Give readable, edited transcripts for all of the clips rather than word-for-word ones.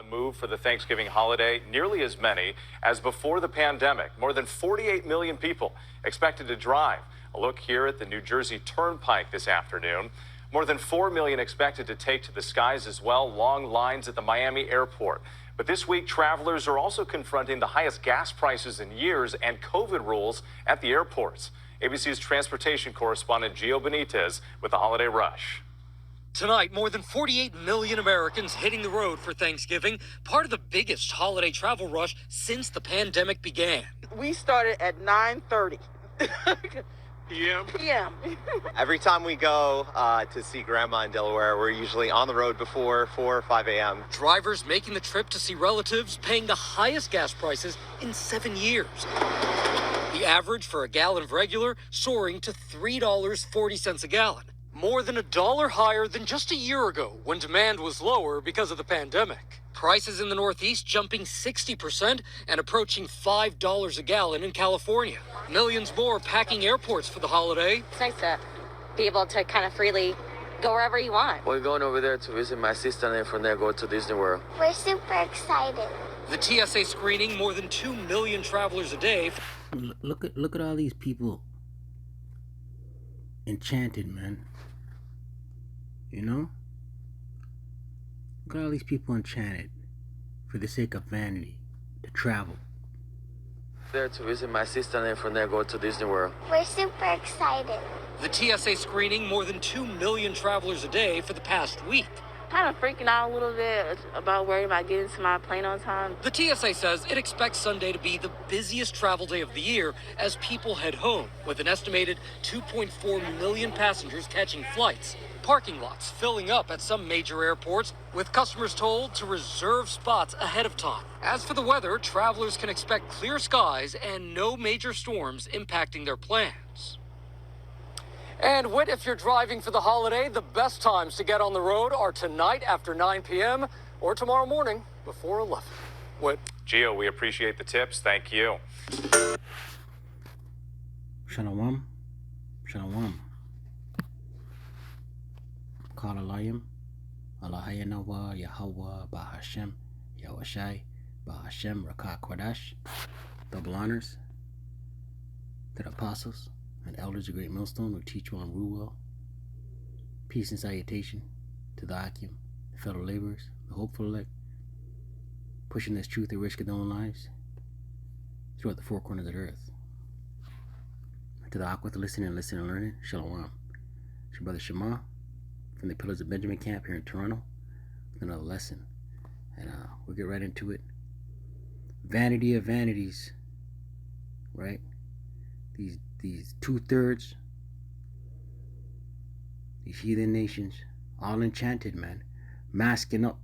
move for the Thanksgiving holiday, nearly as many as before the pandemic. More than 48 million people expected to drive. A look here at the New Jersey Turnpike this afternoon. More than 4 million expected to take to the skies as well. Long lines at the Miami airport. But this week, travelers are also confronting the highest gas prices in years and COVID rules at the airports. ABC's transportation correspondent Gio Benitez with the holiday rush. Tonight, more than 48 million Americans hitting the road for Thanksgiving, part of the biggest holiday travel rush since the pandemic began. We started at 9:30 p.m. Every time we go to see Grandma in Delaware, we're usually on the road before 4 or 5 a.m. Drivers making the trip to see relatives, paying the highest gas prices in 7 years. The average for a gallon of regular soaring to $3.40 a gallon. More than $1 higher than just a year ago when demand was lower because of the pandemic. Prices in the Northeast jumping 60% and approaching $5 a gallon in California. Millions more packing airports for the holiday. It's nice to be able to kind of freely go wherever you want. We're going over there to visit my sister and then from there go to Disney World. We're super excited. The TSA screening more than 2 million travelers a day. Look at all these people enchanted, man. You know? Look at all these people enchanted for the sake of vanity, to travel. There to visit my sister and then from there go to Disney World. We're super excited. The TSA screening more than 2 million travelers a day for the past week. Kind of freaking out a little bit about worrying about getting to my plane on time. The TSA says it expects Sunday to be the busiest travel day of the year as people head home, with an estimated 2.4 million passengers catching flights. Parking lots filling up at some major airports, with customers told to reserve spots ahead of time. As for the weather, travelers can expect clear skies and no major storms impacting their plans. And Whit, if you're driving for the holiday, the best times to get on the road are tonight after 9 p.m. or tomorrow morning before 11. Whit. Gio, we appreciate the tips. Thank you. Shalom. Shalom. Kalalayim. Allahayanawa, Yahawah, Bahasham, Yahawashi, Bahasham, Rawchaa, Qadash. Double honors to the apostles and elders of Great Millstone who teach well and rule well. Peace and salutation to the Akim, the fellow laborers, the hopeful elect, pushing this truth at risk of their own lives throughout the four corners of the earth. To the Aqua, the listening and learning, Shalom. It's your brother Shema from the Pillars of Benjamin camp here in Toronto with another lesson. And we'll get right into it. Vanity of vanities, right? These 2/3, these heathen nations, all enchanted, man, masking up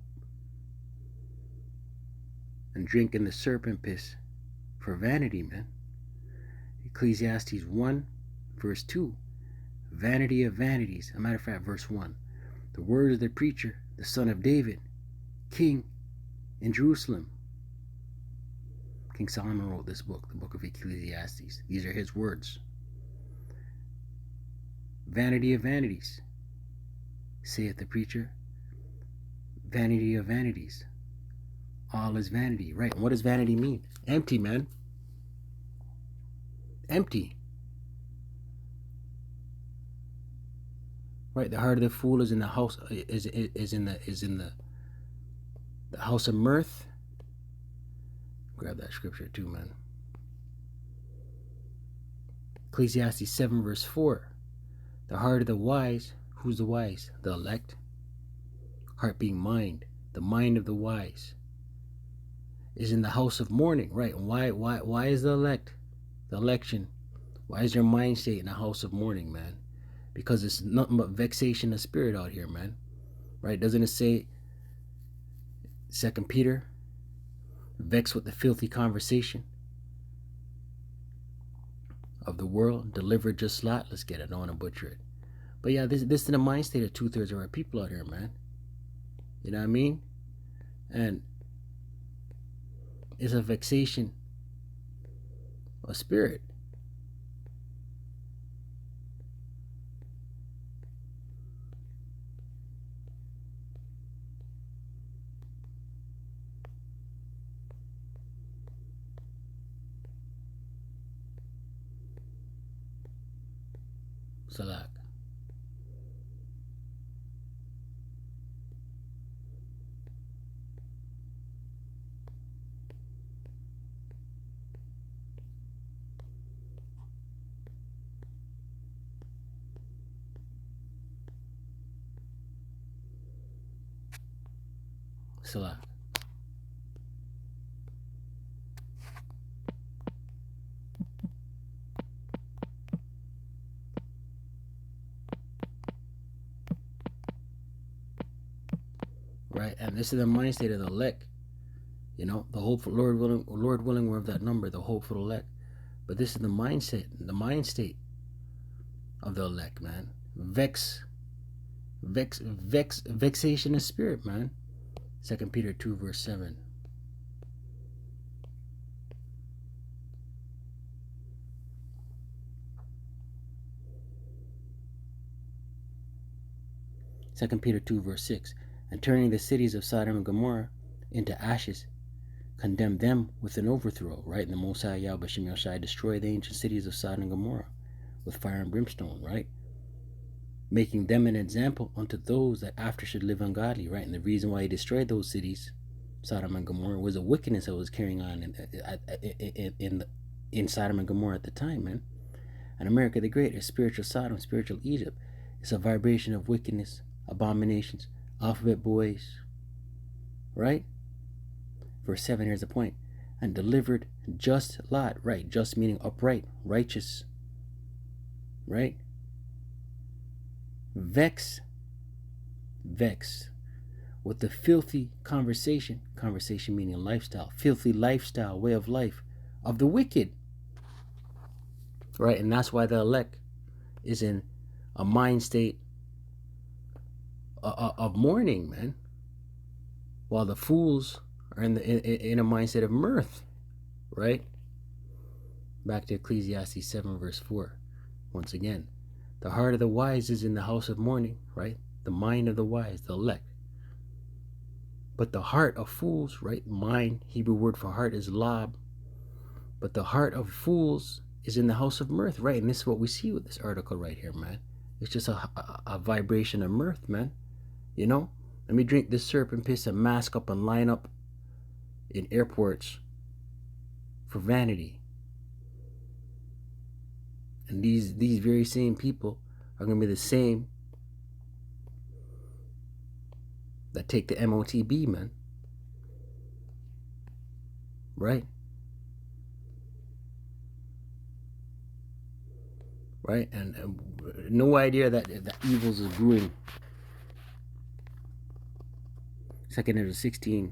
and drinking the serpent piss for vanity, man. Ecclesiastes 1, verse 2, vanity of vanities. As a matter of fact, verse 1, the words of the preacher, the son of David, king in Jerusalem. King Solomon wrote this book, the book of Ecclesiastes. These are his words. Vanity of vanities, saith the preacher. Vanity of vanities. All is vanity. Right. And what does vanity mean? Empty, man. Empty. Right. The heart of the fool is in the house is in the house of mirth. Grab that scripture too, man. Ecclesiastes 7 verse 4. The heart of the wise, who's the wise? The elect. Heart being mind, the mind of the wise, is in the house of mourning. Right. And why is the elect, the election, why is your mind state in the house of mourning, man? Because it's nothing but vexation of spirit out here, man. Right? Doesn't it say 2 Peter? Vexed with the filthy conversation of the world, delivered just slot. Let's get it. I don't want to butcher it. But yeah, this is the mind state of 2/3 of our people out here, man. You know what I mean? And it's a vexation of spirit. Salak. Salak. Right, and this is the mind state of the elect. You know, the hope for Lord willing, we're of that number, the hope for the elect. But this is the mindset, the mind state of the elect, man. Vexation of spirit, man. 2 Peter 2 verse 7. Second Peter 2 verse 6. And turning the cities of Sodom and Gomorrah into ashes, condemn them with an overthrow, right? And the Most High Yahawashi destroy the ancient cities of Sodom and Gomorrah with fire and brimstone, right? Making them an example unto those that after should live ungodly, right? And the reason why he destroyed those cities, Sodom and Gomorrah, was a wickedness that was carrying on in Sodom and Gomorrah at the time, man. And America the Great is spiritual Sodom, spiritual Egypt. It's a vibration of wickedness, abominations, alphabet boys, right? Verse 7, here's the point. And delivered just Lot, right? Just meaning upright, righteous, right? Vex with the filthy conversation meaning lifestyle, filthy lifestyle, way of life of the wicked, right? And that's why the elect is in a mind state of mourning, man, while the fools are in a mindset of mirth, right? Back to Ecclesiastes 7 verse 4. Once again, the heart of the wise is in the house of mourning, right? The mind of the wise, the elect. But the heart of fools, right? Mind, Hebrew word for heart is lab. But the heart of fools is in the house of mirth, right? And this is what we see with this article right here, man. It's just a vibration of mirth, man. You know? Let me drink this serpent piss and mask up and line up in airports for vanity. And these very same people are going to be the same that take the MOTB, man. Right? Right? And no idea that evils is brewing. 2nd Ezra 16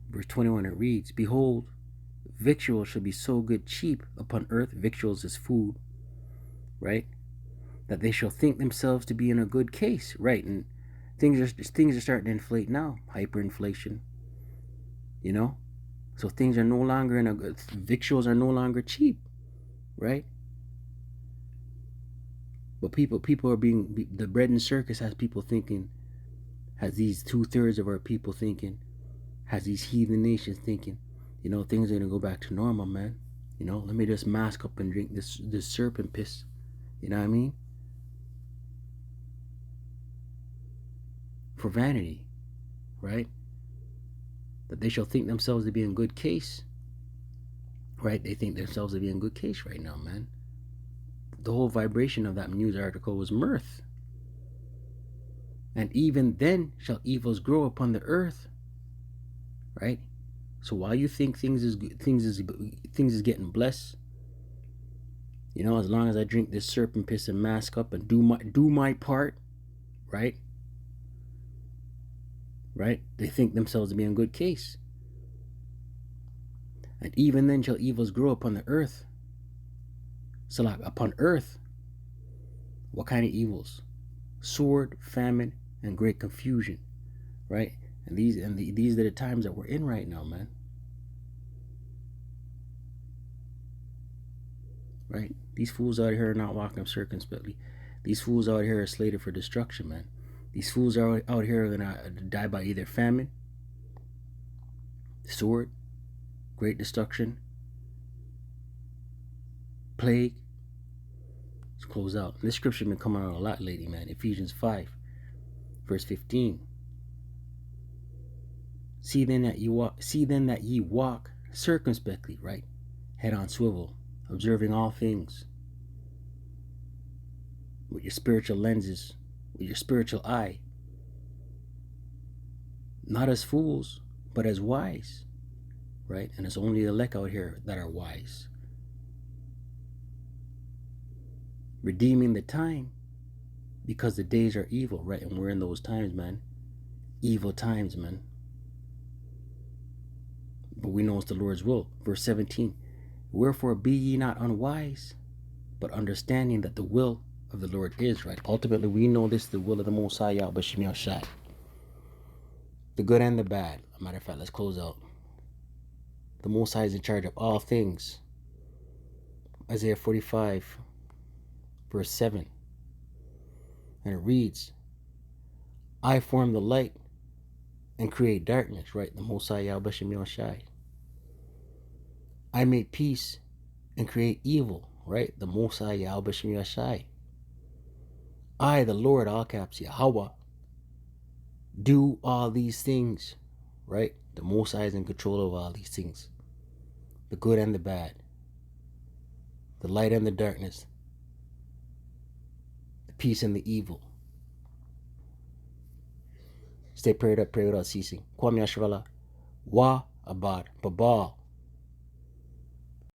verse 21, it reads, Behold, victuals shall be so good cheap upon earth. Victuals is food, right? That they shall think themselves to be in a good case, right? And things are starting to inflate now, hyperinflation, you know. So things are no longer in a good. Victuals are no longer cheap, right? But people are being, the bread and circus has people thinking, has these 2/3 of our people thinking, has these heathen nations thinking, you know, things are gonna go back to normal, man. You know, let me just mask up and drink this serpent piss. You know what I mean? For vanity, right? That they shall think themselves to be in good case, right? They think themselves to be in good case right now, man. The whole vibration of that news article was mirth. And even then shall evils grow upon the earth, right? So while you think things is getting blessed, you know, as long as I drink this serpent piss and mask up and do my part, right? Right? They think themselves to be in good case. And even then shall evils grow upon the earth. So like upon earth, what kind of evils? Sword, famine, and great confusion, right? And these are the times that we're in right now, man. Right? These fools out here are not walking circumspectly. These fools out here are slated for destruction, man. These fools are out here are gonna die by either famine, sword, great destruction, plague, close out. This scripture been coming out a lot lately, man. Ephesians 5, verse 15. See then that ye walk circumspectly, right? Head on swivel, observing all things with your spiritual lenses, with your spiritual eye. Not as fools, but as wise, right? And it's only the elect out here that are wise. Redeeming the time, because the days are evil, right? And we're in those times, man. Evil times, man. But we know it's the Lord's will. Verse 17. Wherefore be ye not unwise, but understanding that the will of the Lord is, right? Ultimately, we know this is the will of the Most High Yahawashi. The good and the bad. As a matter of fact, let's close out. The Most High is in charge of all things. Isaiah 45, verse 7. And it reads, I form the light and create darkness, right? The Most High Yahawashi. I make peace and create evil, right? The Most High Yahawashi. I, the Lord, all caps, Yahawah, do all these things, right? The Most High is in control of all these things. The good and the bad. The light and the darkness. The peace and the evil. Stay prayed up, pray without ceasing. Kwame Ashravala. Wa abad babal.